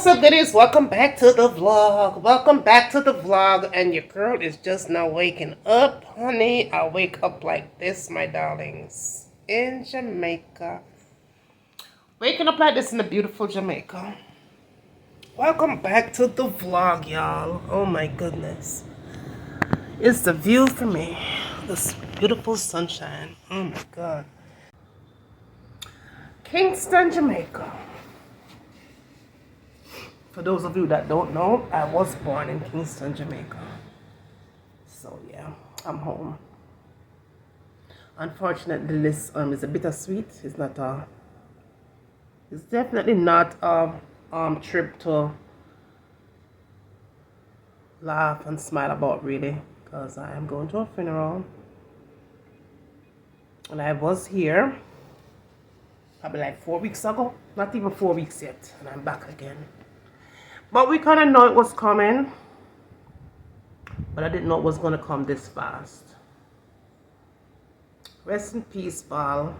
What's up, goodies? Welcome back to the vlog. Welcome back to the vlog. And your girl is just now waking up, honey. I wake up like this, my darlings, in Jamaica. Waking up like this in the beautiful Jamaica. Welcome back to the vlog, y'all. Oh my goodness. It's the view for me. This beautiful sunshine. Oh my God. Kingston, Jamaica. For those of you that don't know, I was born in Kingston, Jamaica. So yeah, I'm home. Unfortunately, this is a bittersweet. It's not a. It's definitely not a trip to laugh and smile about, really, because I am going to a funeral, and I was here probably like 4 weeks ago. Not even 4 weeks yet, and I'm back again. But we kind of know it was coming. But I didn't know it was going to come this fast. Rest in peace, Val.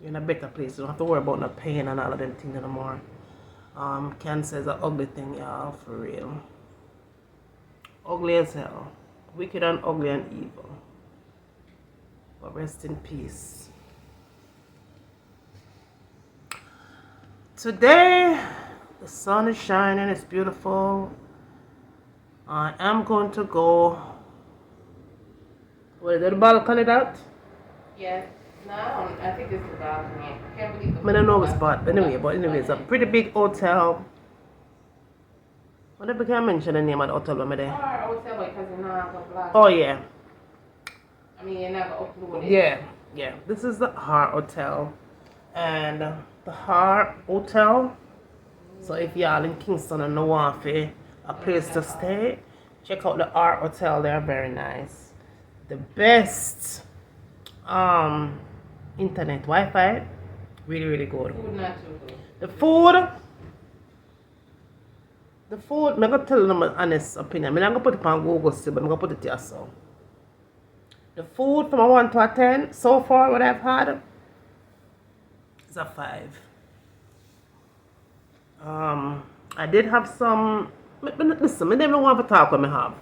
You're in a better place. You don't have to worry about no pain and all of them things anymore. Cancer is an ugly thing, y'all. For real. Ugly as hell. Wicked and ugly and evil. But rest in peace. Today, the sun is shining, it's beautiful. I am going to go. What is it, the balcony that? Yeah, no, I think it's the balcony. I can't believe I don't know it's but anyway, it's a pretty big hotel. Whatever can I mention the name of the hotel I'm there? Hotel because you're not going to block. Oh yeah. I mean, you're not going to upload it. Yeah. This is the Heart Hotel. And the Heart Hotel. So if y'all in Kingston and no want a place to stay, check out the Heart Hotel. They're very nice. The best internet Wi-Fi. Really, really good. Food not too good. The food, I'm going to tell them an honest opinion. I'm not going to put it on Google still, but I'm going to put it here so. The food from a 1 to a 10, so far what I've had, is a 5. I did have some. Listen, I never want to talk what I have.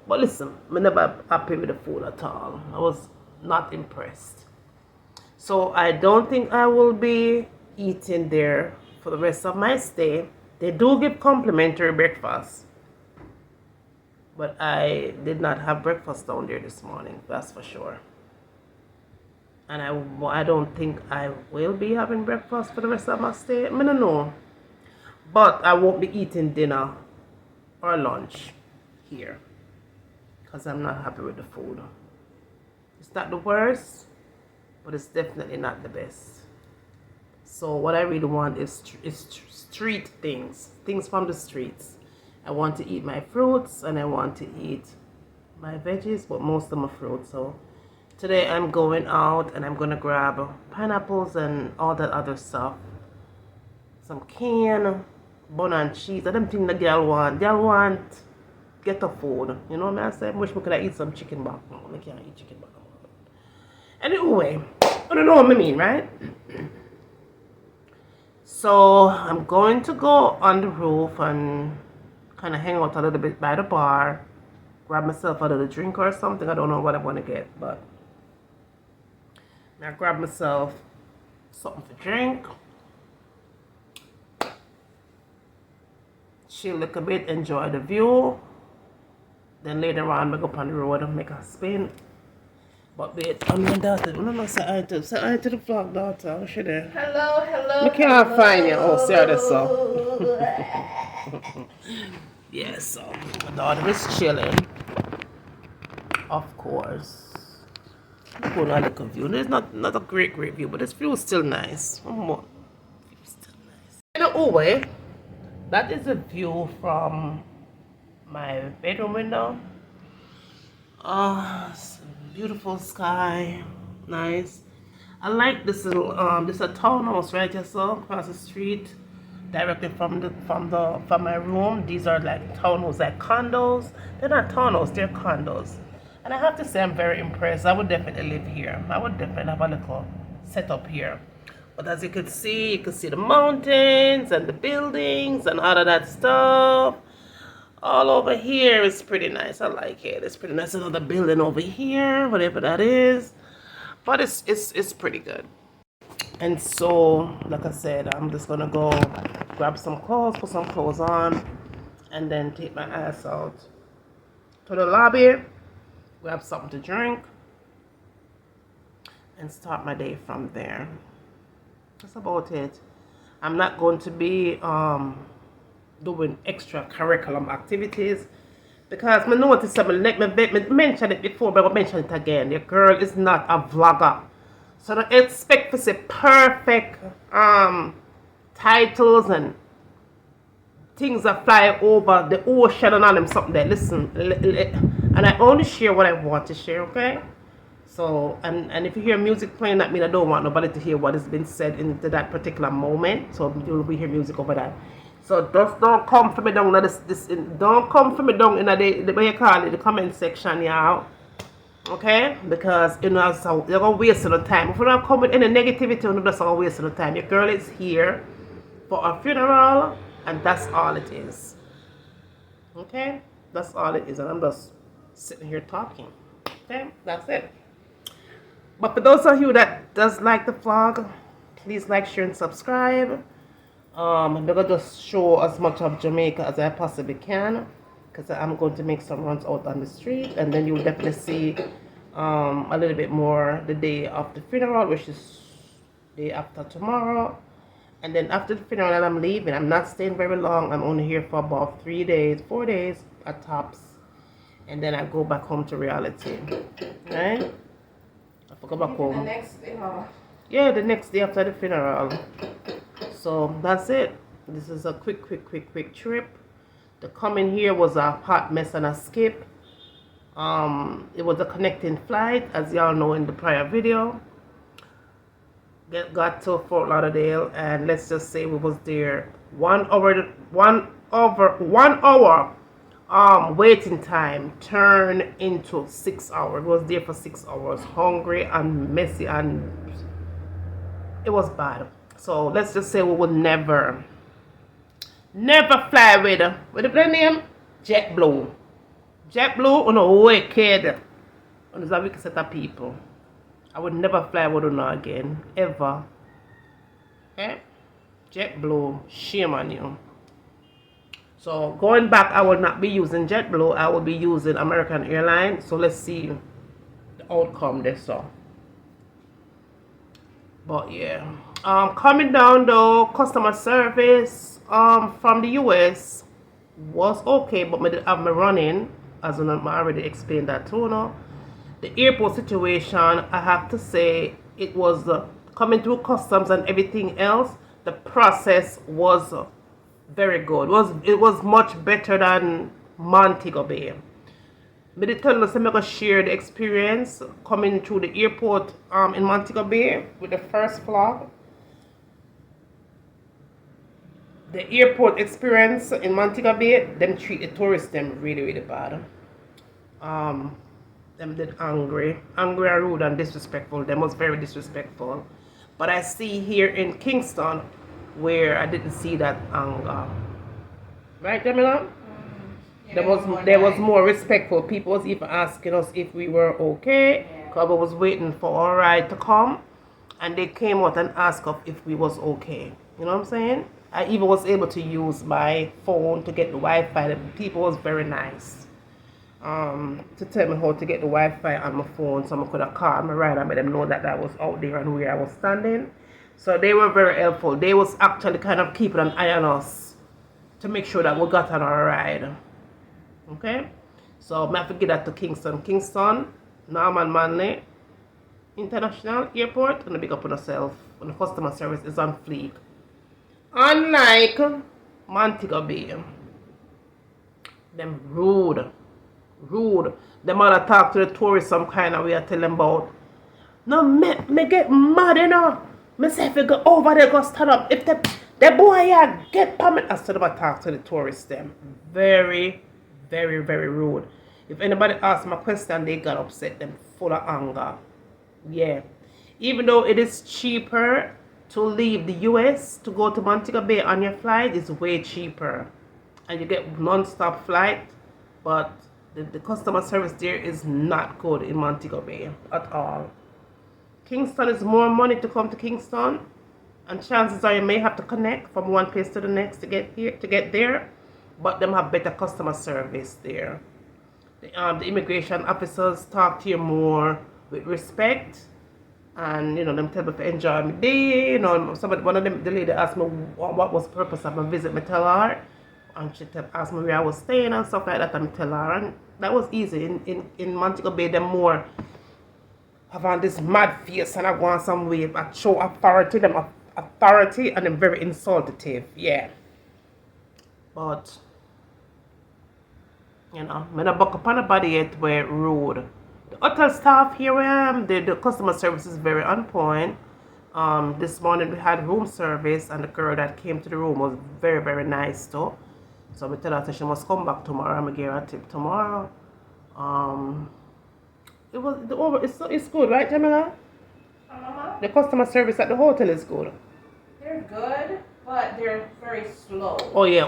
But listen, I'm never happy with the food at all. I was not impressed. So I don't think I will be eating there for the rest of my stay. They do give complimentary breakfast. But I did not have breakfast down there this morning, that's for sure. And I don't think I will be having breakfast for the rest of my stay. I don't know. But I won't be eating dinner or lunch here. Because I'm not happy with the food. It's not the worst, but it's definitely not the best. So what I really want is street things. Things from the streets. I want to eat my fruits and I want to eat my veggies, but most of them are fruits. So today I'm going out and I'm going to grab pineapples and all that other stuff. Some cane, bun and cheese. I don't think the girl want. Girl want get a food. You know what I'm saying? I wish we could eat some chicken back. No, I can't eat chicken back. Anyway, I don't know what I mean, right? So I'm going to go on the roof and kind of hang out a little bit by the bar. Grab myself a little drink or something. I don't know what I want to get, but I grab myself something to drink. Chill a little bit, enjoy the view. Then later on, I go up on the road and make a spin. But wait, I'm my daughter. I don't know, say hi to the vlog, daughter. What's she there? Hello. I can't find you. Oh, see how that's so. Yeah, so my daughter is chilling. Of course. Let's go on the view. There's not a great view, but this view is still nice. One more. View's still nice. Anyway, that is a view from my bedroom window. Beautiful sky, nice. I like this little this is a townhouse right here, so across the street, directly from my room. These are like townhouses, like condos. They're not townhouses, they're condos. And I have to say I'm very impressed. I would definitely live here. I would definitely have a little setup here. But as you can see the mountains and the buildings and all of that stuff. All over here is pretty nice. I like it. It's pretty nice. Another building over here, whatever that is. But it's pretty good. And so, like I said, I'm just gonna go grab some clothes, put some clothes on, and then take my ass out to the lobby, grab something to drink, and start my day from there. That's about it. I'm not going to be doing extra curriculum activities because I noticed something. Let me mention it before, but I'll mention it again. Your girl is not a vlogger, so don't expect to see perfect titles and things that fly over the ocean and all them something there. Listen, and I only share what I want to share, okay? So, and if you hear music playing, that means I don't want nobody to hear what has been said into that particular moment. So you'll be hear music over that. So just don't come for me down in don't come for me down in the what you call it, the comment section, y'all. Okay? Because you know, so you're gonna waste the time. If you don't come with any negativity, you're just gonna waste the time. Your girl is here for a funeral, and that's all it is. Okay? That's all it is, and I'm just sitting here talking. Okay? That's it. But for those of you that does like the vlog, please like, share, and subscribe. I'm gonna just show as much of Jamaica as I possibly can, because I'm going to make some runs out on the street, and then you'll definitely see a little bit more the day of the funeral, which is day after tomorrow. And then after the funeral, I'm leaving. I'm not staying very long. I'm only here for about 4 days at tops, and then I go back home to reality. Right? I go back home. The next day, huh? Yeah, the next day after the funeral. So that's it. This is a quick trip. The coming here was a hot mess and a skip. It was a connecting flight, as y'all know in the prior video. Got to Fort Lauderdale, and let's just say we was there 1 hour waiting time turned into 6 hours. It was there for 6 hours, hungry and messy, and it was bad. So let's just say we would never fly with the name JetBlue. JetBlue on a wicked, on a wicked set of people. I would never fly with them again, ever. Okay? JetBlue, shame on you. So going back, I will not be using JetBlue. I will be using American Airlines. So let's see the outcome there. So, but yeah, coming down though, customer service from the US was okay, but I did have my running, as I already explained that too. No, the airport situation, I have to say, it was coming through customs and everything else. The process was very good. It was much better than Montego Bay. But they tell us I'm going to share the experience coming through the airport in Montego Bay with the first vlog. The airport experience in Montego Bay, them treat the tourists them really bad. Them did angry and rude and disrespectful. Them was very disrespectful. But I see here in Kingston where I didn't see that anger. Right, Jamila? Yeah, There was more respectful. People was even asking us if we were okay. Because I was waiting for our ride to come, and they came out and asked us if we was okay. You know what I'm saying? I even was able to use my phone to get the Wi-Fi. The people was very nice. To tell me how to get the Wi-Fi on my phone, so I could have called my rider and let them know that I was out there and where I was standing. So they were very helpful. They was actually kind of keeping an eye on us to make sure that we got on our ride. Okay? So I have to get that to Kingston, Norman Manley International Airport, and big up on yourself. And the customer service is on fleek. Unlike Montego Bay, them rude. Them all talk to the tourists some kind of way. I tell them about. No, me get mad, you know. Me say if you go over there, go stand up. If the boy here get permit, I still never talk to the tourists them. Very rude. If anybody asks my question, they got upset. Them full of anger. Yeah. Even though it is cheaper to leave the US to go to Montego Bay on your flight is way cheaper. And you get non-stop flight, but the customer service there is not good in Montego Bay at all. Kingston is more money to come to Kingston, and chances are you may have to connect from one place to the next to get there, but them have better customer service there. The immigration officers talk to you more with respect, and them tell me to enjoy my day. One of them, the lady asked me what was the purpose of my visit. Me tell her, and she asked me where I was staying and stuff like that, and I tell her, and that was easy. In Montego Bay, them more have on this mad face and I go on some way. I show authority, and I'm very insultative, yeah. But me not buck up on the body yet where rude. The hotel staff here the customer service is very on point. This morning we had room service, and the girl that came to the room was very, very nice too. So I tell her that she must come back tomorrow. I'm gonna give her a tip tomorrow. It's good, right, Jamila? The customer service at the hotel is good. They're good, but they're very slow. Oh yeah.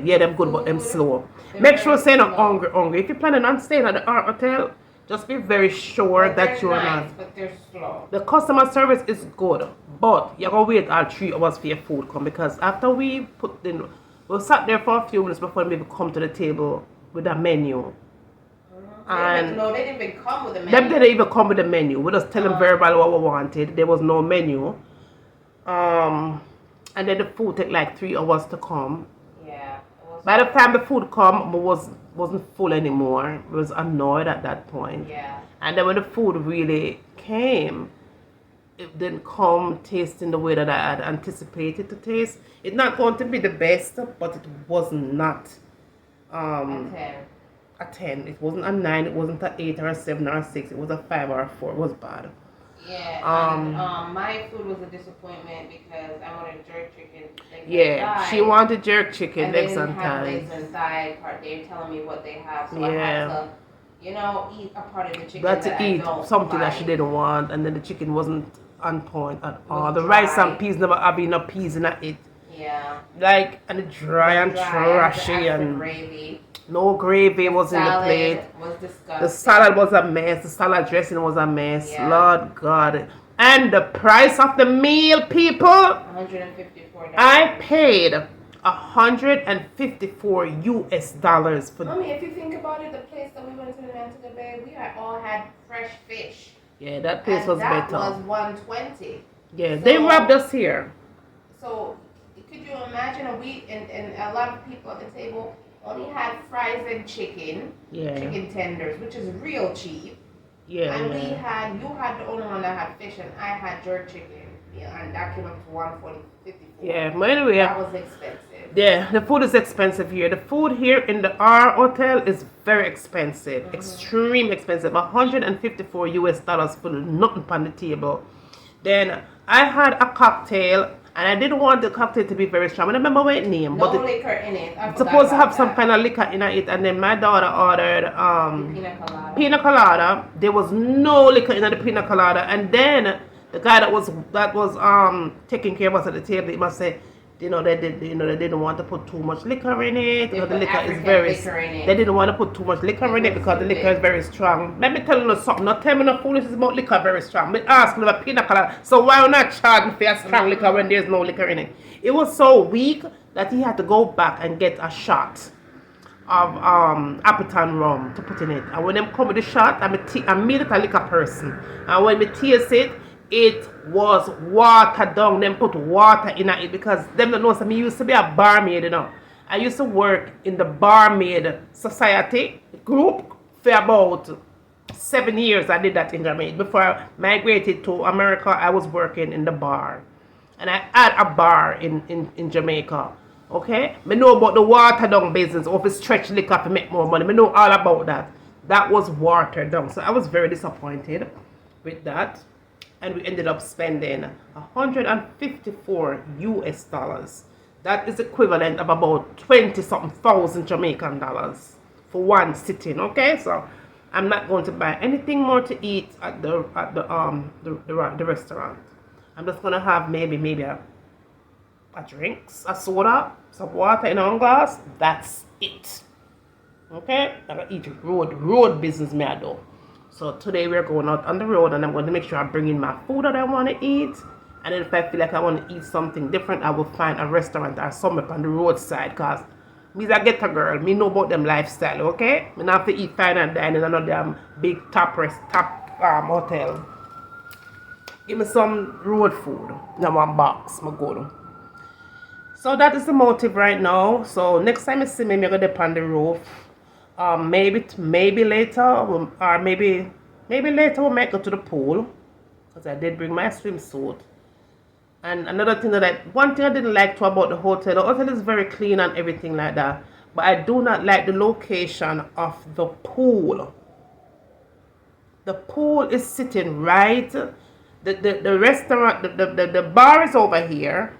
Yeah, them good, but them slow. Make sure say not hungry. If you're planning on staying at the hotel, just be very sure that you're not. But they're slow. The customer service is good, but you're gonna wait all 3 hours for your food come, because after we sat there for a few minutes before we come to the table with a menu. And no, they didn't even come with a menu. Them didn't even come with a menu. We just tell them verbally what we wanted. There was no menu. And then the food took like 3 hours to come. Yeah. By the time the food come, I wasn't full anymore. I was annoyed at that point. Yeah. And then when the food really came, it didn't come tasting the way that I had anticipated to taste. It's not going to be the best, but it was not a 10. It wasn't a 9. It wasn't a 8 or a 7 or a 6. It was a 5 or a 4. It was bad. Yeah. My food was a disappointment because I wanted jerk chicken. She wanted jerk chicken, legs and thighs. Legs and thigh part. They're telling me what they have, so I had to, eat a part of the chicken. Got to eat something that she didn't want, and then the chicken wasn't on point at all. The rice and peas never have enough peas in it. Yeah. And dry and trashy and gravy. No gravy was in the plate. Was disgusting. The salad was a mess. The salad dressing was a mess. Yeah. Lord God. And the price of the meal, people. $154. I paid $154 US for. Mommy, if you think about it, the place that we went to in Montego Bay, we all had fresh fish. Yeah, that place was better. That was $120. Yeah, they robbed us here. So, could you imagine and a lot of people at the table only had fries and chicken tenders, which is real cheap. Yeah. And you had the only one that had fish, and I had jerk chicken, and that came up to $154. Yeah, but anyway, that was expensive. Yeah, the food is expensive here. The food here in our hotel is very expensive, extremely expensive. $154 US for nothing on the table. Then I had a cocktail. And I didn't want the cocktail to be very strong. I don't remember what it named. No liquor in it. It's supposed to have some kind of liquor in it. And then my daughter ordered pina colada. There was no liquor in the pina colada. And then the guy that was taking care of us at the table, he must say, they didn't want to put too much liquor in it because the liquor is very. They didn't want to put too much liquor in it because the liquor is very strong. Let me tell you something. Not tell me no foolishness about liquor very strong. But ask me about pina colada. So why not charge me for a strong liquor when there's no liquor in it? It was so weak that he had to go back and get a shot of Appleton rum to put in it. And when them come with the shot, I'm made it a liquor person. And when we taste it, it was watered down. Them put water in it because them don't know. So me used to be a barmaid, I used to work in the barmaid society group for about 7 years. I did that in Jamaica. Before I migrated to America, I was working in the bar. And I had a bar in Jamaica. Okay? I know about the water down business, or if it's stretch liquor to make more money. I know all about that. That was watered down. So I was very disappointed with that. And we ended up spending $154 US. That is equivalent of about 20-something thousand Jamaican dollars for one sitting. Okay, so I'm not going to buy anything more to eat at the restaurant. I'm just gonna have maybe a drinks, a soda, some water in one glass. That's it. Okay? I'm gonna eat road business me I do. So today we're going out on the road and I'm going to make sure I bring in my food that I want to eat. And then if I feel like I want to eat something different, I will find a restaurant or somewhere on the roadside. Cause me's a ghetto girl. Me know about them lifestyle, okay? Me not have to eat fine and dine in another damn big top hotel. Give me some road food in one box. My good. So that is the motive right now. So next time you see me, I'm gonna dip on the roof. Maybe later, or maybe later we might go to the pool, because I did bring my swimsuit. And another thing one thing I didn't like too about the hotel is very clean and everything like that, but I do not like the location of the pool. The pool is sitting right, the restaurant, the bar is over here,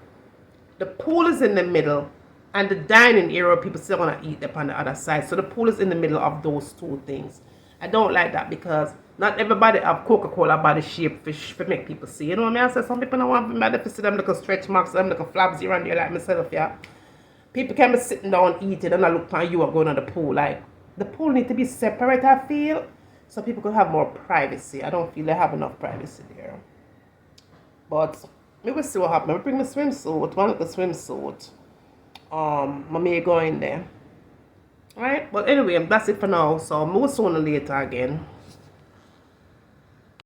the pool is in the middle, and the dining area people still want to eat up on the other side. So the pool is in the middle of those two things. I don't like that because not everybody have Coca-Cola body shape fish to make people see. You know what I mean? I say some people don't want body to see them like a stretch marks, them like a flaps here and there like myself, yeah. People can be sitting down eating and I look at you are going on the pool. Like, the pool need to be separate, I feel, so people could have more privacy. I don't feel they have enough privacy there. But we will see what happens. We bring my swimsuit, one little swimsuit. Mommy go in there. Alright, but anyway, that's it for now. So we'll see you later again.